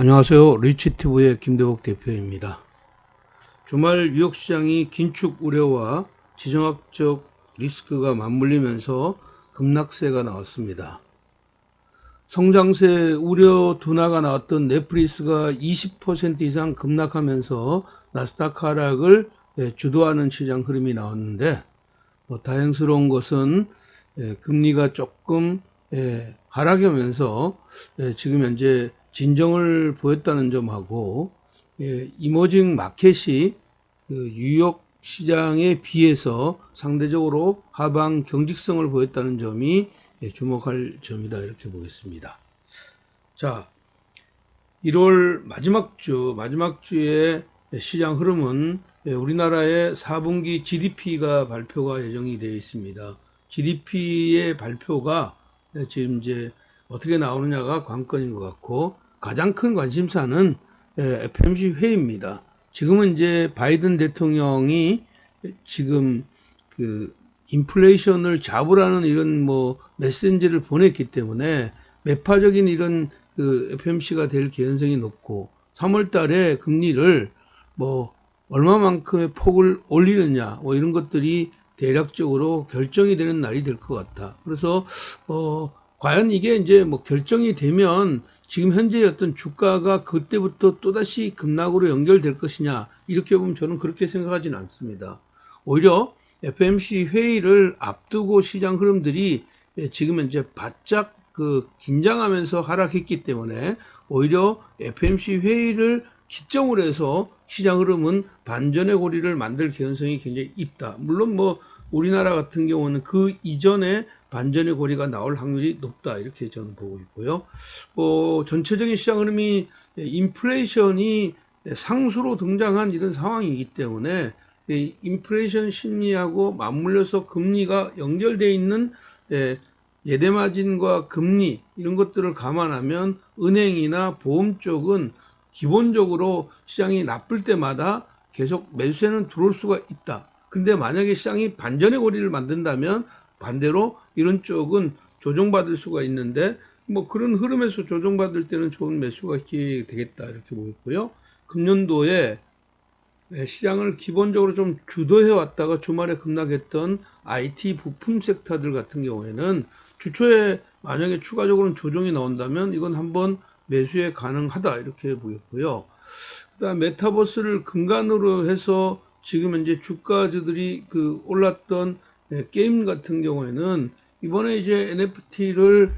안녕하세요. 리치티브의 김대복 대표입니다. 주말 뉴욕시장이 긴축 우려와 지정학적 리스크가 맞물리면서 급락세가 나왔습니다. 성장세 우려 둔화가 나왔던 넷플릭스가 20% 이상 급락하면서 나스닥 하락을 주도하는 시장 흐름이 나왔는데, 다행스러운 것은 금리가 조금 하락하면서 지금 현재 진정을 보였다는 점하고, 이머징 마켓이 뉴욕 시장에 비해서 상대적으로 하방 경직성을 보였다는 점이 주목할 점이다, 이렇게 보겠습니다. 자, 1월 마지막 주의 시장 흐름은 우리나라의 4분기 GDP가 발표가 예정이 되어 있습니다. GDP의 발표가 지금 이제 어떻게 나오느냐가 관건인 것 같고, 가장 큰 관심사는 FOMC 회의입니다. 지금은 이제 바이든 대통령이 지금 그 인플레이션을 잡으라는 이런 메시지를 보냈기 때문에 매파적인 이런 FOMC가 될 개연성이 높고, 3월 달에 금리를 얼마만큼의 폭을 올리느냐 이런 것들이 대략적으로 결정이 되는 날이 될 것 같다. 그래서 과연 이게 이제 결정이 되면 지금 현재 어떤 주가가 그때부터 또다시 급락으로 연결될 것이냐, 이렇게 보면 저는 그렇게 생각하지는 않습니다. 오히려 FOMC 회의를 앞두고 시장 흐름들이 지금 현재 바짝 긴장하면서 하락했기 때문에 오히려 FOMC 회의를 기점으로 해서 시장 흐름은 반전의 고리를 만들 개연성이 굉장히 있다. 물론 우리나라 같은 경우는 그 이전에 반전의 고리가 나올 확률이 높다, 이렇게 저는 보고 있고요. 전체적인 시장 흐름이 인플레이션이 상수로 등장한 이런 상황이기 때문에 인플레이션 심리하고 맞물려서 금리가 연결되어 있는 예대마진과 금리 이런 것들을 감안하면 은행이나 보험 쪽은 기본적으로 시장이 나쁠 때마다 계속 매수세는 들어올 수가 있다. 근데 만약에 시장이 반전의 고리를 만든다면 반대로 이런 쪽은 조정받을 수가 있는데, 그런 흐름에서 조정받을 때는 좋은 매수가 되겠다, 이렇게 보겠고요. 금년도에 시장을 기본적으로 좀 주도해 왔다가 주말에 급락했던 IT 부품 섹터들 같은 경우에는 주초에 만약에 추가적으로 조정이 나온다면 이건 한번 매수에 가능하다, 이렇게 보였고요. 그다음 메타버스를 근간으로 해서 지금 현재 주가들이 올랐던 게임 같은 경우에는 이번에 이제 NFT를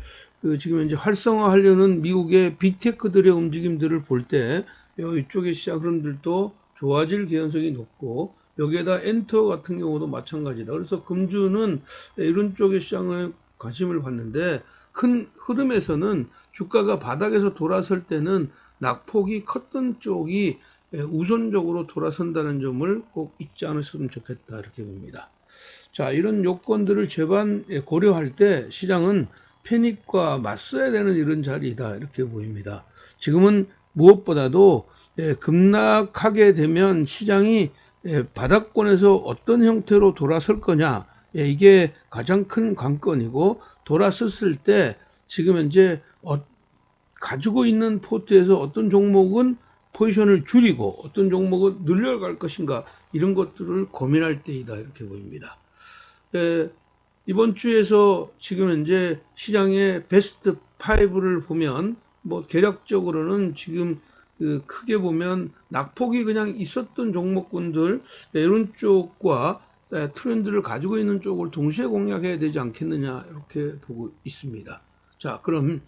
지금 현재 활성화하려는 미국의 빅테크들의 움직임들을 볼 때 이쪽의 시장 흐름들도 좋아질 개연성이 높고, 여기에다 엔터 같은 경우도 마찬가지다. 그래서 금주는 이런 쪽의 시장에 관심을 받는데, 큰 흐름에서는 주가가 바닥에서 돌아설 때는 낙폭이 컸던 쪽이 우선적으로 돌아선다는 점을 꼭 잊지 않으셨으면 좋겠다, 이렇게 봅니다. 자, 이런 요건들을 제반 고려할 때 시장은 패닉과 맞서야 되는 이런 자리이다, 이렇게 보입니다. 지금은 무엇보다도 급락하게 되면 시장이 바닥권에서 어떤 형태로 돌아설 거냐, 이게 가장 큰 관건이고, 돌아섰을 때 지금 현재 가지고 있는 포트에서 어떤 종목은 포지션을 줄이고 어떤 종목은 늘려갈 것인가, 이런 것들을 고민할 때이다, 이렇게 보입니다. 이번 주에서 지금 현재 시장의 베스트 5를 보면 개략적으로는 지금 크게 보면 낙폭이 그냥 있었던 종목군들 이런 쪽과 트렌드를 가지고 있는 쪽을 동시에 공략해야 되지 않겠느냐, 이렇게 보고 있습니다. 자, 그럼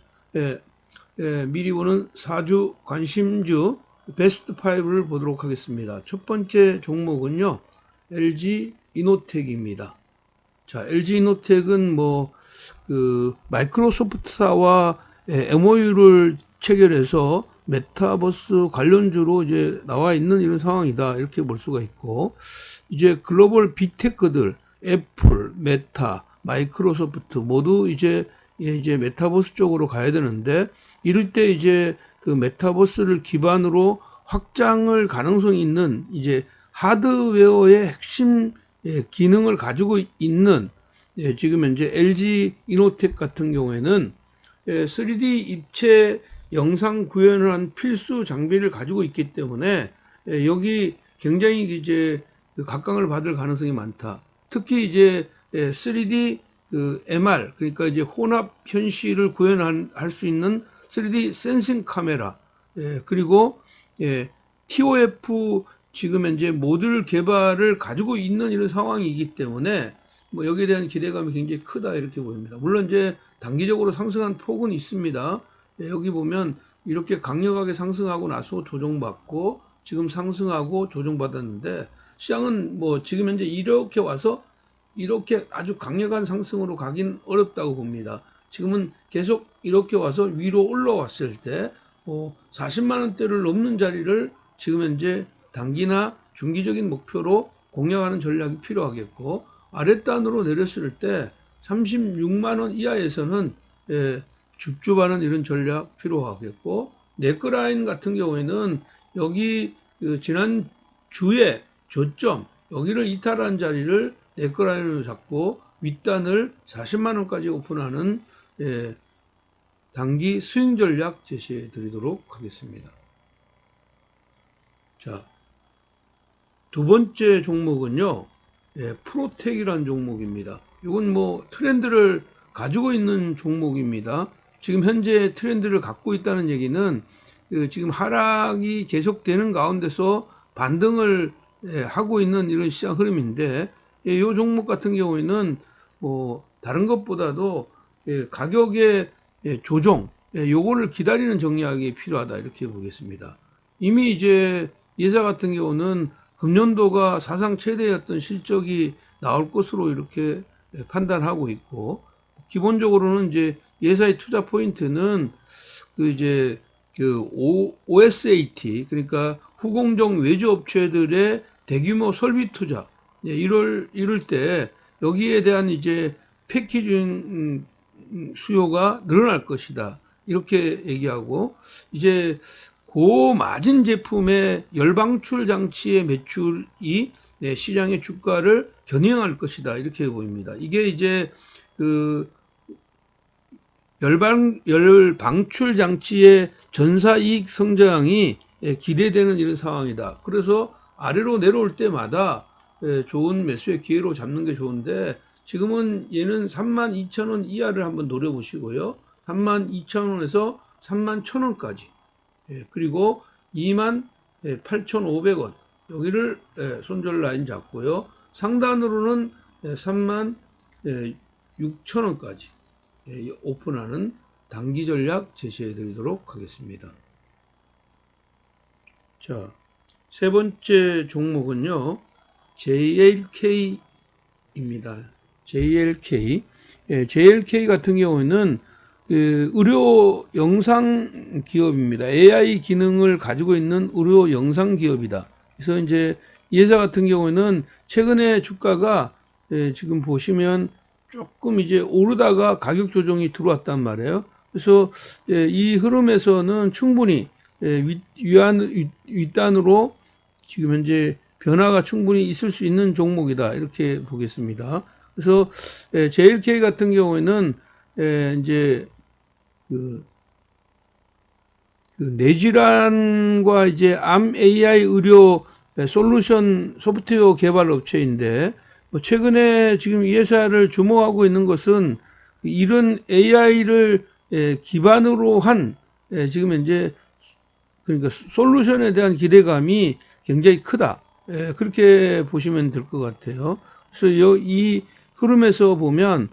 미리 보는 4주 관심주 베스트 5를 보도록 하겠습니다. 첫 번째 종목은요, LG 이노텍입니다. 자, LG 이노텍은 마이크로소프트사와 MOU를 체결해서 메타버스 관련주로 이제 나와 있는 이런 상황이다, 이렇게 볼 수가 있고, 이제 글로벌 빅테크들 애플, 메타, 마이크로소프트 모두 이제 메타버스 쪽으로 가야 되는데, 이럴 때 이제 그 메타버스를 기반으로 확장을 가능성이 있는 이제 하드웨어의 핵심 기능을 가지고 있는 지금 현재 LG 이노텍 같은 경우에는 3D 입체 영상 구현을 한 필수 장비를 가지고 있기 때문에 여기 굉장히 이제 각광을 받을 가능성이 많다. 특히 이제 3D MR, 그러니까 이제 혼합 현실을 구현할 수 있는 3D 센싱 카메라, 그리고 TOF 지금 현재 모듈 개발을 가지고 있는 이런 상황이기 때문에 뭐 여기에 대한 기대감이 굉장히 크다 이렇게 보입니다. 물론 이제 단기적으로 상승한 폭은 있습니다. 여기 보면 이렇게 강력하게 상승하고 나서 조정받고 지금 상승하고 조정받았는데 시장은 뭐 지금 현재 이렇게 와서 이렇게 아주 강력한 상승으로 가긴 어렵다고 봅니다. 지금은 계속 이렇게 와서 위로 올라왔을 때 40만 원대를 넘는 자리를 지금 현재 단기나 중기적인 목표로 공략하는 전략이 필요하겠고, 아랫단으로 내렸을 때 36만 원 이하에서는 줍줍하는 이런 전략 필요하겠고, 네크라인 같은 경우에는 여기 지난 주에 저점 여기를 이탈한 자리를 네크라인으로 잡고 윗단을 40만 원까지 오픈하는 단기 스윙 전략 제시해 드리도록 하겠습니다. 자, 두 번째 종목은요, 프로텍이라는 종목입니다. 이건 뭐 트렌드를 가지고 있는 종목입니다. 지금 현재 트렌드를 갖고 있다는 얘기는 지금 하락이 계속되는 가운데서 반등을 하고 있는 이런 시장 흐름인데, 이 종목 같은 경우에는 다른 것보다도 가격의 조정, 요거를 기다리는 전략이 필요하다 이렇게 보겠습니다. 이미 이제 예사 같은 경우는 금년도가 사상 최대였던 실적이 나올 것으로 이렇게 판단하고 있고, 기본적으로는 이제 예사의 투자 포인트는 OSAT, 그러니까 후공정 외주 업체들의 대규모 설비 투자, 이럴 때 여기에 대한 이제 패키징 수요가 늘어날 것이다 이렇게 얘기하고, 이제 고마진 제품의 열방출 장치의 매출이 시장의 주가를 겨냥할 것이다 이렇게 보입니다. 이게 이제 열방출 장치의 전사이익 성장이 기대되는 이런 상황이다. 그래서 아래로 내려올 때마다 좋은 매수의 기회로 잡는 게 좋은데, 지금은 얘는 32,000원 이하를 한번 노려보시고요. 32,000원에서 31,000원까지, 그리고 28,500원 여기를 손절 라인 잡고요. 상단으로는 36,000원까지 오픈하는 단기 전략 제시해 드리도록 하겠습니다. 자, 세 번째 종목은요, JLK입니다. JLK. JLK 같은 경우는 의료 영상 기업입니다. AI 기능을 가지고 있는 의료 영상 기업이다. 그래서 이제 예사 같은 경우는 최근에 주가가 지금 보시면 조금 이제 오르다가 가격 조정이 들어왔단 말이에요. 그래서 이 흐름에서는 충분히 윗단으로 지금 현재 변화가 충분히 있을 수 있는 종목이다 이렇게 보겠습니다. 그래서 JLK 같은 경우에는 이제 뇌질환과 이제 암 AI 의료 솔루션 소프트웨어 개발 업체인데, 최근에 지금 이 회사를 주목하고 있는 것은 이런 AI를 기반으로 한 지금 현재 그러니까 솔루션에 대한 기대감이 굉장히 크다. 그렇게 보시면 될 것 같아요. 그래서 이 흐름에서 보면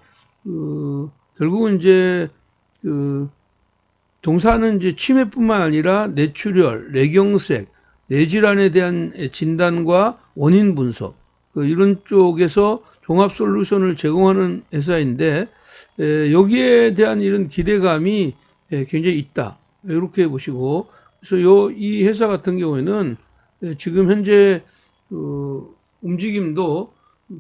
결국은 이제 동사는 이제 치매뿐만 아니라 뇌출혈, 뇌경색, 뇌질환에 대한 진단과 원인 분석, 이런 쪽에서 종합 솔루션을 제공하는 회사인데, 여기에 대한 이런 기대감이 굉장히 있다 이렇게 보시고, 그래서 이 회사 같은 경우에는 지금 현재 움직임도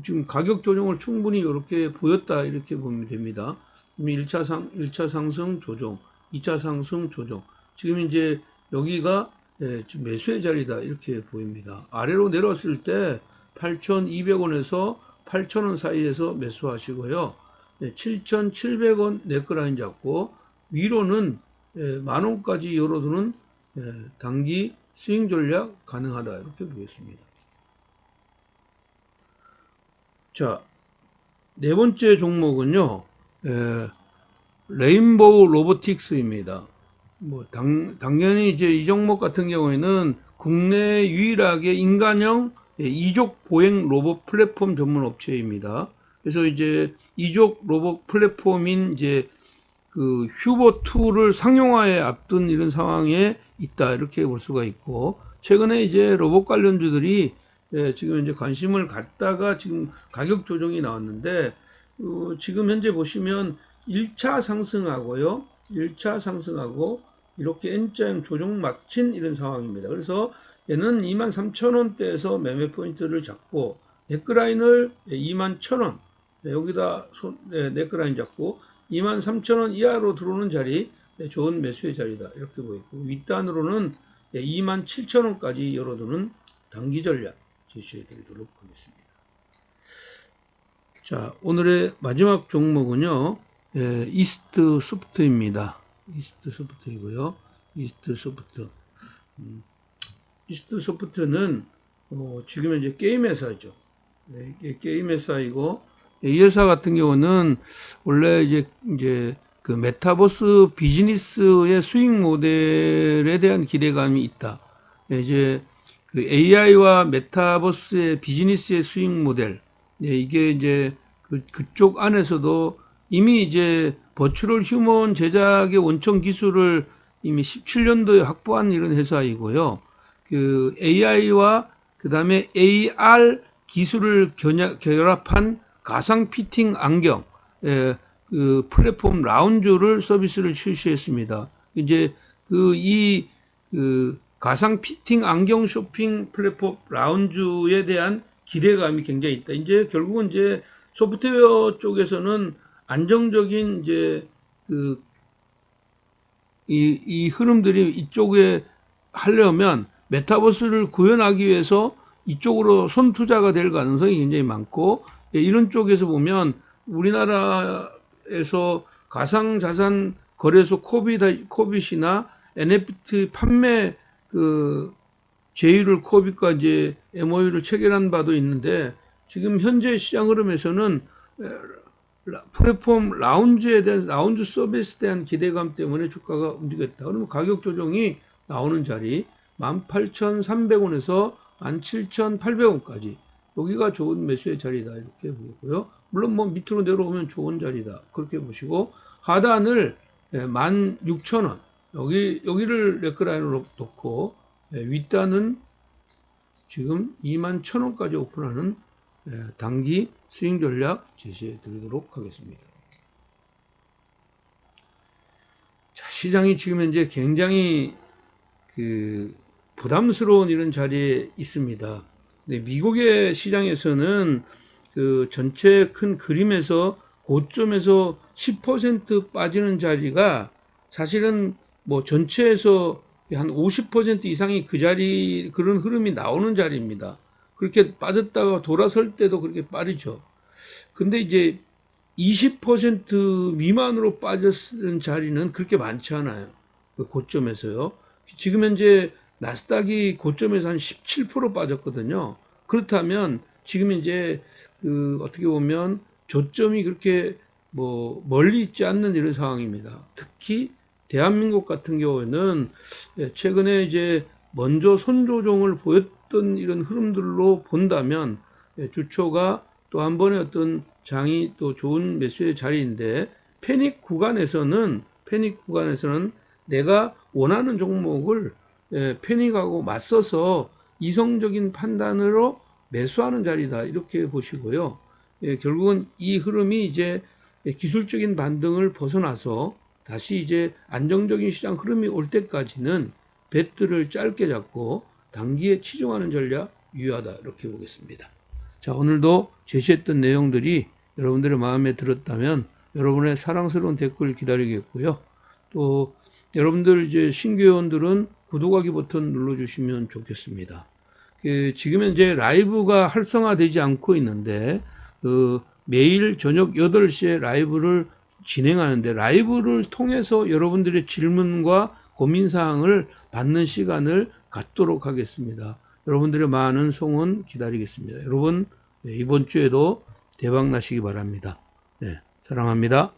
지금 가격 조정을 충분히 이렇게 보였다 이렇게 보면 됩니다. 1차 상승 조정, 2차 상승 조정. 지금 이제 여기가 지금 매수의 자리다 이렇게 보입니다. 아래로 내려왔을 때 8,200원에서 8,000원 사이에서 매수하시고요. 7,700원 네크라인 잡고, 위로는 10,000원까지 열어두는 단기 스윙 전략 가능하다 이렇게 보겠습니다. 자, 네 번째 종목은요, 레인보우 로보틱스입니다. 뭐 당연히 이제 이 종목 같은 경우에는 국내 유일하게 인간형 이족 보행 로봇 플랫폼 전문 업체입니다. 그래서 이제 이족 로봇 플랫폼인 이제 그 휴보2를 상용화에 앞둔 이런 상황에 있다 이렇게 볼 수가 있고, 최근에 이제 로봇 관련주들이 지금 이제 관심을 갖다가 지금 가격 조정이 나왔는데, 지금 현재 보시면 1차 상승하고요, 1차 상승하고 이렇게 N자형 조정 마친 이런 상황입니다. 그래서 얘는 23,000원대에서 매매 포인트를 잡고 네크라인을 21,000원 여기다 네크라인 잡고 23,000원 이하로 들어오는 자리 좋은 매수의 자리다 이렇게 보이고, 윗단으로는 27,000원까지 열어두는 단기 전략 제시해 드리도록 하겠습니다. 자, 오늘의 마지막 종목은요, 이스트 소프트입니다. 이스트 소프트이고요. 이스트 소프트. 이스트 소프트는 지금 이제 게임 회사죠. 게임 회사이고, 이 회사 같은 경우는 원래 이제 그 메타버스 비즈니스의 수익 모델에 대한 기대감이 있다. 이제 그 AI와 메타버스의 비즈니스의 수익 모델, 이게 이제 그쪽 안에서도 이미 이제 버추럴 휴먼 제작의 원천 기술을 이미 17년도에 확보한 이런 회사이고요. 그 AI와 그 다음에 AR 기술을 결합한 가상 피팅 안경, 그 플랫폼 라운지를 서비스를 출시했습니다. 이제 그 가상 피팅 안경 쇼핑 플랫폼 라운지에 대한 기대감이 굉장히 있다. 이제 결국은 이제 소프트웨어 쪽에서는 안정적인 이제 이 흐름들이 이쪽에 하려면 메타버스를 구현하기 위해서 이쪽으로 손 투자가 될 가능성이 굉장히 많고, 이런 쪽에서 보면 우리나라에서 가상자산 거래소 코빗이나 NFT 판매 제휴를 코빗과 이제 MOU를 체결한 바도 있는데, 지금 현재 시장 흐름에서는 플랫폼 라운지에 대한 라운지 서비스에 대한 기대감 때문에 주가가 움직였다. 그러면 가격 조정이 나오는 자리 18,300원에서 17,800원까지 여기가 좋은 매수의 자리다 이렇게 보고요. 물론 뭐 밑으로 내려오면 좋은 자리다 그렇게 보시고, 하단을 16,000원 여기를 레크라인으로 놓고 윗단은 지금 21,000원까지 오픈하는 단기 스윙 전략 제시해 드리도록 하겠습니다. 자, 시장이 지금 현재 굉장히 부담스러운 이런 자리에 있습니다. 근데 미국의 시장에서는 그 전체 큰 그림에서 고점에서 10% 빠지는 자리가 사실은 뭐 전체에서 한 50% 이상이 그런 흐름이 나오는 자리입니다. 그렇게 빠졌다가 돌아설 때도 그렇게 빠르죠. 근데 이제 20% 미만으로 빠졌는 자리는 그렇게 많지 않아요. 그 고점에서요. 지금 현재 나스닥이 고점에서 한 17% 빠졌거든요. 그렇다면 지금 이제 어떻게 보면 저점이 그렇게 뭐 멀리 있지 않는 이런 상황입니다. 특히 대한민국 같은 경우에는 최근에 이제 먼저 손조정을 보였던 이런 흐름들로 본다면 주초가 또 한 번의 어떤 장이 또 좋은 매수의 자리인데, 패닉 구간에서는 내가 원하는 종목을 패닉하고 맞서서 이성적인 판단으로 매수하는 자리다 이렇게 보시고요. 결국은 이 흐름이 이제 기술적인 반등을 벗어나서 다시 이제 안정적인 시장 흐름이 올 때까지는 배트를 짧게 잡고 단기에 치중하는 전략 유효하다 이렇게 보겠습니다. 자, 오늘도 제시했던 내용들이 여러분들의 마음에 들었다면 여러분의 사랑스러운 댓글 기다리겠고요. 또 여러분들 이제 신규 회원들은 구독하기 버튼 눌러주시면 좋겠습니다. 지금 현재 라이브가 활성화되지 않고 있는데 매일 저녁 8시에 라이브를 진행하는데 라이브를 통해서 여러분들의 질문과 고민사항을 받는 시간을 갖도록 하겠습니다. 여러분들의 많은 송원 기다리겠습니다. 여러분, 이번 주에도 대박 나시기 바랍니다. 네, 사랑합니다.